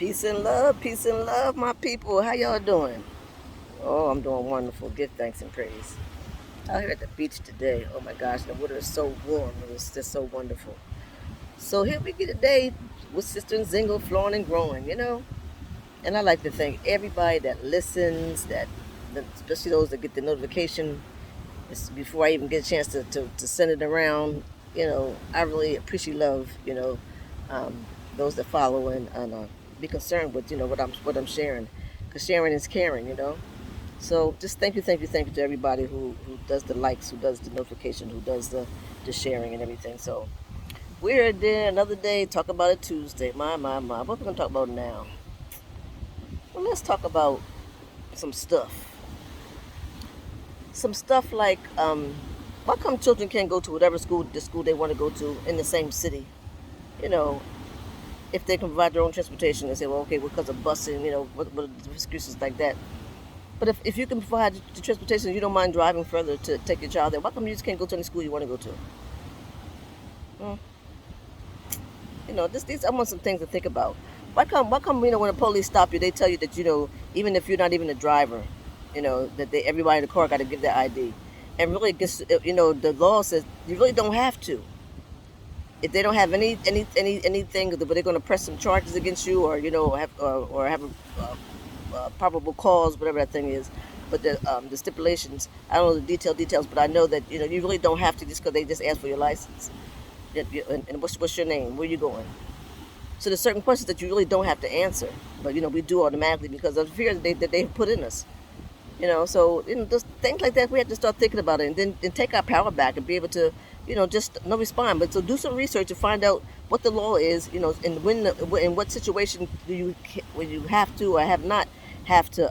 peace and love, my people. How y'all doing? Oh, I'm doing wonderful. Give thanks and praise. Out here at the beach today. Oh my gosh, the water is so warm. It was just so wonderful. So here we get today with Sister Zingle flowing and growing, And I like to thank everybody that listens, especially those that get the notification before I even get a chance to send it around. I really appreciate love, um, those that follow and be concerned with, what I'm sharing. Because sharing is caring. So just thank you to everybody who does the likes, who does the notification, who does the sharing and everything. So we're there another day, talk about it Tuesday. My. What we gonna talk about now? Well, let's talk about some stuff. Some stuff like why come children can't go to whatever school they want to go to in the same city? You know, if they can provide their own transportation and say, well, okay, because of busing, what excuses like that. But if you can provide the transportation, you don't mind driving further to take your child there. Why come you just can't go to any school you want to go to? Hmm. These I want some things to think about. Why come when the police stop you, they tell you that even if you're not even a driver, that everybody in the car got to give their ID, and really the law says you really don't have to. If they don't have anything, but they're going to press some charges against you, or have probable cause, whatever that thing is. But the stipulations, I don't know the details, but I know that you really don't have to just because they just ask for your license. And what's your name? Where you going? So there's certain questions that you really don't have to answer, but we do automatically because of the fear that they put in us. So just things like that we have to start thinking about it, and then take our power back and be able to just not respond, but so do some research to find out what the law is, and in what situation when you have to or have not have to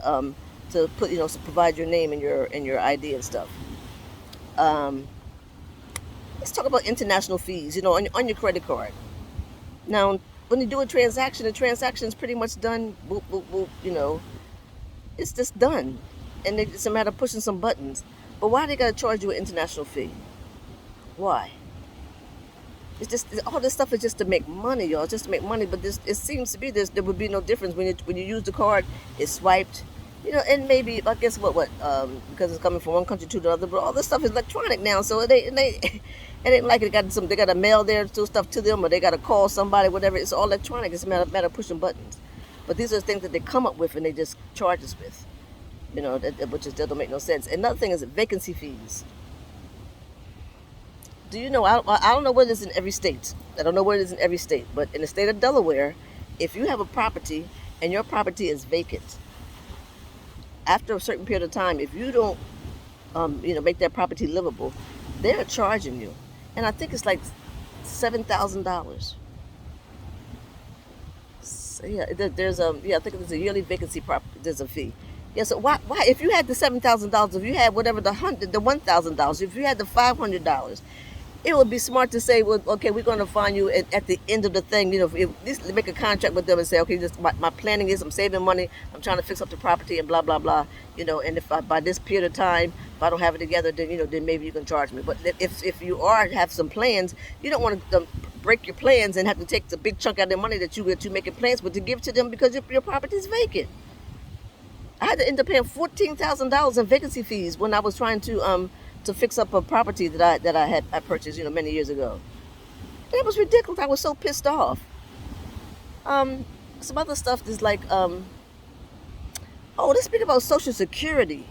put provide your name and your ID and stuff. Um, let's talk about international fees. On your credit card. Now, when you do a transaction, the transaction is pretty much done. Boop, boop, boop. It's just done, and it's a matter of pushing some buttons. But why they gotta charge you an international fee? Why? It's just all this stuff is just to make money, y'all. Just to make money. But it seems to be there would be no difference when you use the card. It's swiped, and maybe I guess because it's coming from one country to the other. But all this stuff is electronic now, so it ain't like they got to mail their stuff to them, or they got to call somebody, whatever. It's all electronic. It's a matter of pushing buttons. But these are things that they come up with and they just charge us with. Which just don't make no sense. Another thing is vacancy fees. Do you know? I don't know what it is in every state. I don't know what it is in every state, but in the state of Delaware, if you have a property and your property is vacant, after a certain period of time, if you don't, make that property livable, they're charging you, and I think it's like $7,000. So, yeah, I think there's a yearly vacancy there's a fee. Yeah, so why if you had the $7,000, if you had whatever the $1,000, if you had the $500, it would be smart to say, well, okay, we're going to find you at the end of the thing. If at least make a contract with them and say, okay, my planning is I'm saving money, I'm trying to fix up the property and blah blah blah. And if by this period of time, if I don't have it together, then maybe you can charge me. But if you have some plans, you don't want to break your plans and have to take the big chunk out of their money that you making plans with to give to them because your property is vacant. I had to end up paying $14,000 in vacancy fees when I was trying to fix up a property that I purchased many years ago. It was ridiculous. I was so pissed off. Some other stuff is like let's speak about Social Security.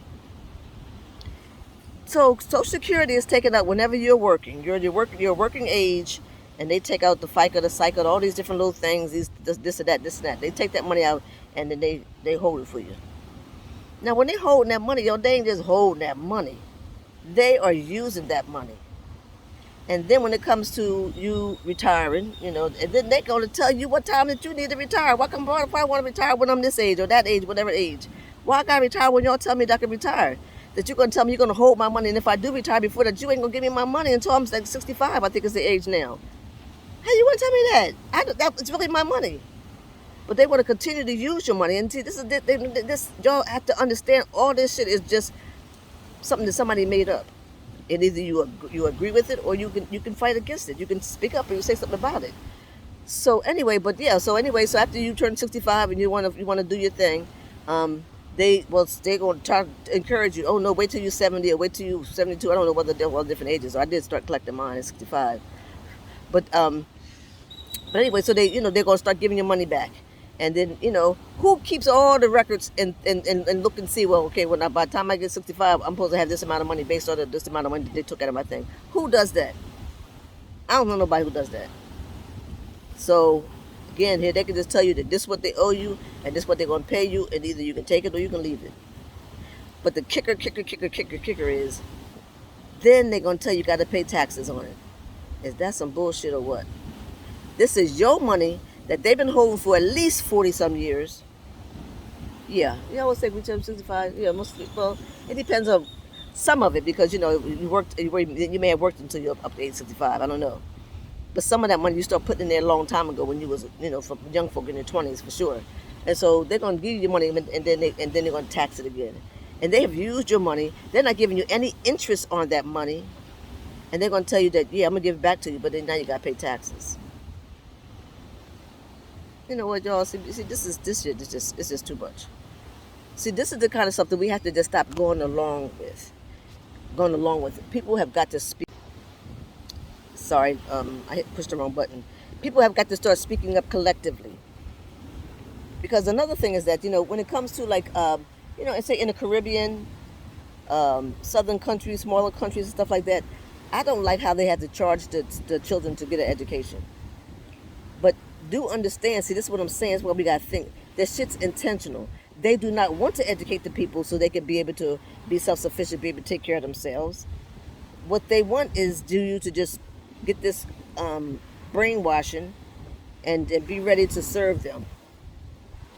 So Social Security is taken out whenever you're working. You're working age, and they take out the FICA, the CICA, all these different little things. This and that. They take that money out, and then they hold it for you. Now, when they holding that money, they ain't just holding that money. They are using that money. And then when it comes to you retiring, and then they're going to tell you what time that you need to retire. Why come if I want to retire when I'm this age or that age, whatever age? Why I got to retire when y'all tell me that I can retire? That you're going to tell me you're going to hold my money, and if I do retire before that, you ain't going to give me my money until I'm like 65, I think is the age now. How you want to tell me that? It's really my money. But they want to continue to use your money. And see, y'all have to understand all this shit is just something that somebody made up. And either you agree with it or you can fight against it. You can speak up and you say something about it. So anyway, but yeah, so after you turn 65 and you want to do your thing, um, they're going to try to encourage you. Oh no, wait till you're 70 or wait till you 72. I don't know whether they're all different ages. So I did start collecting mine at 65, but but anyway, so they're going to start giving you money back, and then who keeps all the records and look and see, well, okay, when by the time I get 65, I'm supposed to have this amount of money based on this amount of money that they took out of my thing. Who does that? I don't know nobody who does that. So again, here they can just tell you that this is what they owe you and this is what they're going to pay you, and either you can take it or you can leave it. But the kicker is, then they're going to tell you got to pay taxes on it. Is that some bullshit or what? This is your money that they've been holding for at least 40 some years. Yeah, you always say we turn 65. Yeah, mostly. Well, it depends on some of it because you may have worked until you're up to age 65. I don't know. But some of that money you start putting in there a long time ago when you was, for young folk in their 20s for sure. And so they're going to give you your money and then they're going to tax it again. And they have used your money. They're not giving you any interest on that money. And they're going to tell you that, yeah, I'm going to give it back to you, but then now you got to pay taxes. You know what, y'all? See, this shit is just too much. See, this is the kind of stuff that we have to just stop going along with. People have got to speak. Sorry, I pushed the wrong button. People have got to start speaking up collectively. Because another thing is that, when it comes to like, and say in the Caribbean, southern countries, smaller countries and stuff like that, I don't like how they have to charge the children to get an education. But do understand, see, this is what I'm saying, is what we got to think. This shit's intentional. They do not want to educate the people so they can be able to be self-sufficient, be able to take care of themselves. What they want is you to just get this brainwashing and be ready to serve them.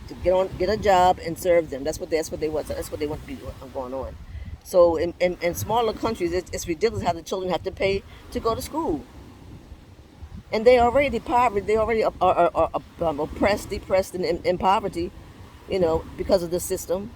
To get a job and serve them. That's what they want. That's what they want to be going on. So in smaller countries, it's ridiculous how the children have to pay to go to school. And they already poverty. They already are oppressed, depressed, and in poverty, because of the system.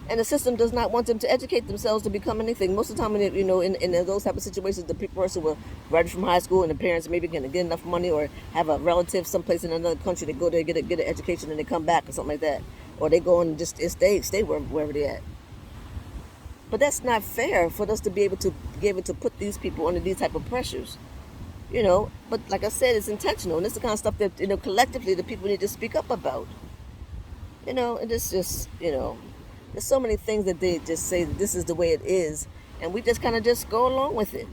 And the system does not want them to educate themselves to become anything. Most of the time, in those type of situations, the person will graduate from high school, and the parents maybe can get enough money or have a relative someplace in another country to go there, get an education, and they come back or something like that, or they go and just stay wherever they're at. But that's not fair for us to be able to put these people under these type of pressures. But like I said, it's intentional, and it's the kind of stuff that collectively the people need to speak up about. And it's just there's so many things that they just say that this is the way it is, and we just kind of just go along with it.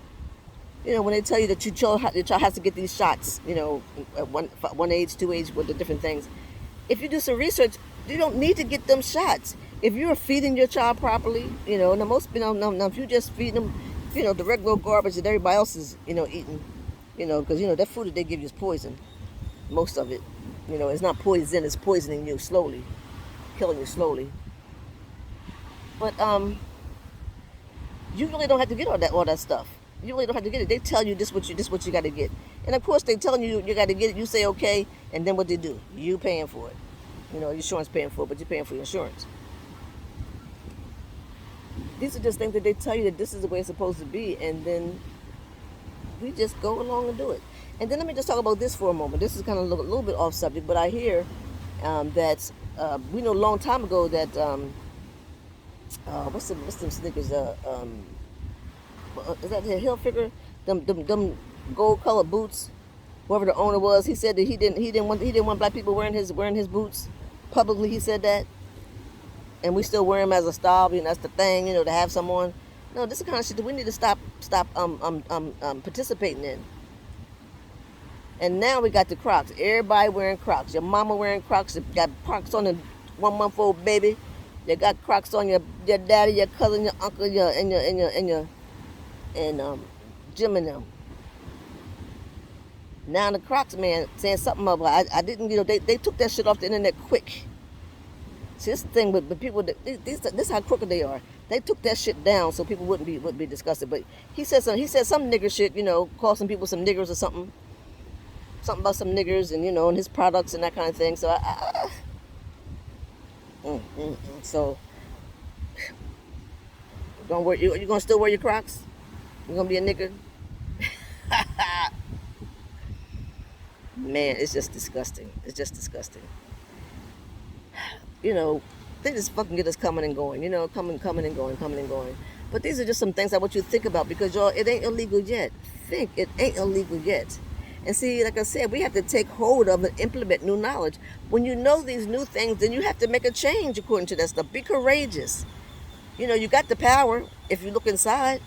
When they tell you that your child has to get these shots, at one age, 2 age, with the different things. If you do some research, you don't need to get them shots. If you're feeding your child properly, now now if you just feed them, the regular garbage that everybody else is, eating, because that food that they give you is poison. Most of it, it's not poison; it's poisoning you slowly, killing you slowly. But you really don't have to get all that stuff. You really don't have to get it. They tell you this what you got to get, and of course they telling you got to get it. You say okay, and then what they do? You paying for it. Your insurance paying for it, but you're paying for your insurance. These are just things that they tell you that this is the way it's supposed to be, and then we just go along and do it. And then let me just talk about this for a moment. This is kind of a little bit off subject, but I hear that we know a long time ago that what's them sneakers? Is that the Hilfiger? Them gold colored boots. Whoever the owner was, he said that he didn't want black people wearing his boots publicly. He said that, and we still wear them as a style. That's the thing, to have someone. No, this is the kind of shit that we need to stop participating in. And now we got the Crocs. Everybody wearing Crocs. Your mama wearing Crocs. You got Crocs on the 1-month-old baby. You got Crocs on your daddy, your cousin, your uncle, and Jim and them. Now the Crocs man saying something about I didn't, they took that shit off the internet quick. See, this thing with people, this is how crooked they are. They took that shit down so people wouldn't be disgusted. But he said some nigger shit, called some people some niggers or something about some niggers and and his products and that kind of thing. So so you gonna still wear your Crocs? You gonna be a nigger? Man, it's just disgusting. It's just disgusting. You know, they just fucking get us coming and going. Coming and going, coming and going. But these are just some things I want you to think about because y'all, it ain't illegal yet. Think it ain't illegal yet. And see, like I said, we have to take hold of and implement new knowledge. When you know these new things, then you have to make a change according to that stuff. Be courageous. You got the power if you look inside.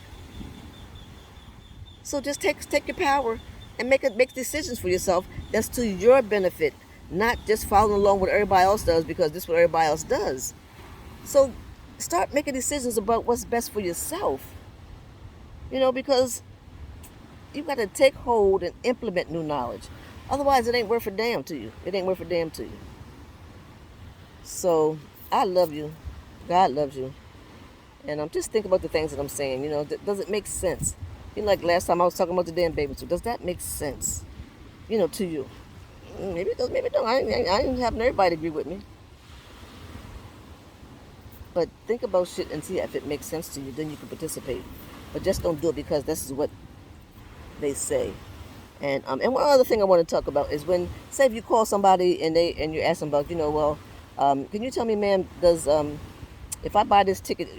So just take your power and make decisions for yourself that's to your benefit, not just following along what everybody else does because this is what everybody else does. So start making decisions about what's best for yourself. Because you got to take hold and implement new knowledge. Otherwise, it ain't worth a damn to you. It ain't worth a damn to you. So I love you. God loves you. And I'm just thinking about the things that I'm saying. Does it make sense? Like last time I was talking about the damn baby. So does that make sense? To you? Maybe it does. Maybe it don't. I ain't having everybody agree with me. But think about shit and see if it makes sense to you. Then you can participate. But just don't do it because this is what they say. And one other thing I want to talk about is when, say, if you call somebody and you ask them about, can you tell me, ma'am, does if I buy this ticket,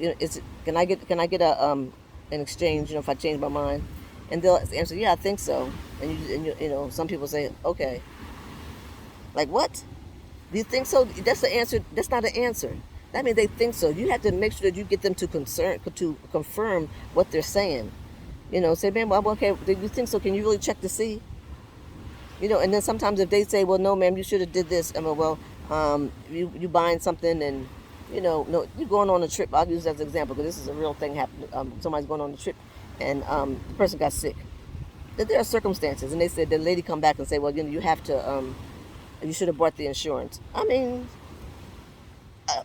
can I get an exchange, if I change my mind? And they'll answer, yeah, I think so. And some people say, okay, like what? Do you think so? That's the answer. That's not an answer. That means they think so. You have to make sure that you get them to confirm what they're saying. Say, man, well, okay, do you think so? Can you really check to see? And then sometimes if they say, well, no, ma'am, you should have did this. I mean, well, you buying something and, no, you going on a trip. I'll use that as an example because this is a real thing happening. Somebody's going on a trip and the person got sick. That there are circumstances, and they said the lady come back and say, well, you have to, you should have bought the insurance. I mean,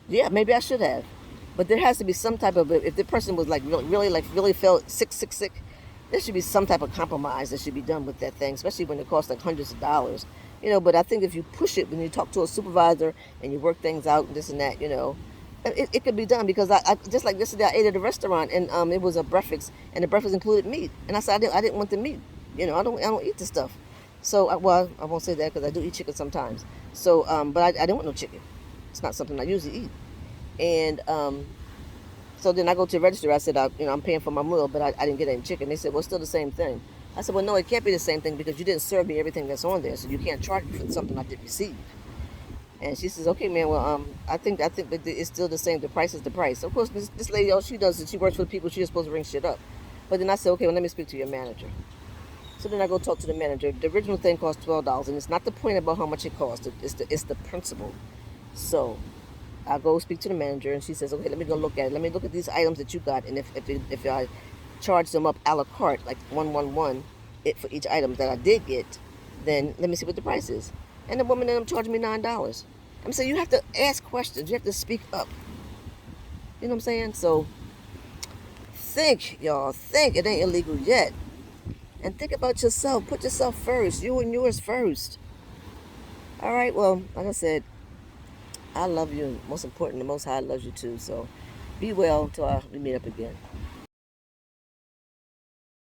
yeah, maybe I should have. But there has to be some type of, if the person was like really felt sick, there should be some type of compromise that should be done with that thing, especially when it costs like hundreds of dollars. But I think if you push it, when you talk to a supervisor and you work things out and this and that, it could be done because I just like yesterday I ate at a restaurant and it was a breakfast and the breakfast included meat and I said I didn't want the meat. I don't eat the stuff. So well, I won't say that because I do eat chicken sometimes. So but I didn't want no chicken. It's not something I usually eat. And so then I go to the register. I said, I'm paying for my meal, but I didn't get any chicken. They said, well, it's still the same thing. I said, well, no, it can't be the same thing because you didn't serve me everything that's on there, so you can't charge me for something I didn't receive. And she says, okay, man, well, I think that it's still the same. The price is the price. Of course, this lady, all she does is she works for the people. She's supposed to bring shit up. But then I said, okay, well, let me speak to your manager. So then I go talk to the manager. The original thing cost $12, and it's not the point about how much it costs. It's the principle. So I go speak to the manager, and she says, okay, let me go look at it. Let me look at these items that you got, and if I charge them up a la carte, like 111, for each item that I did get, then let me see what the price is. And the woman ended up charging me $9. I'm saying you have to ask questions. You have to speak up. You know what I'm saying? So think, y'all. Think it ain't illegal yet. And think about yourself. Put yourself first. You and yours first. All right. Well, like I said, I love you. Most important, the Most High loves you too. So be well until we meet up again.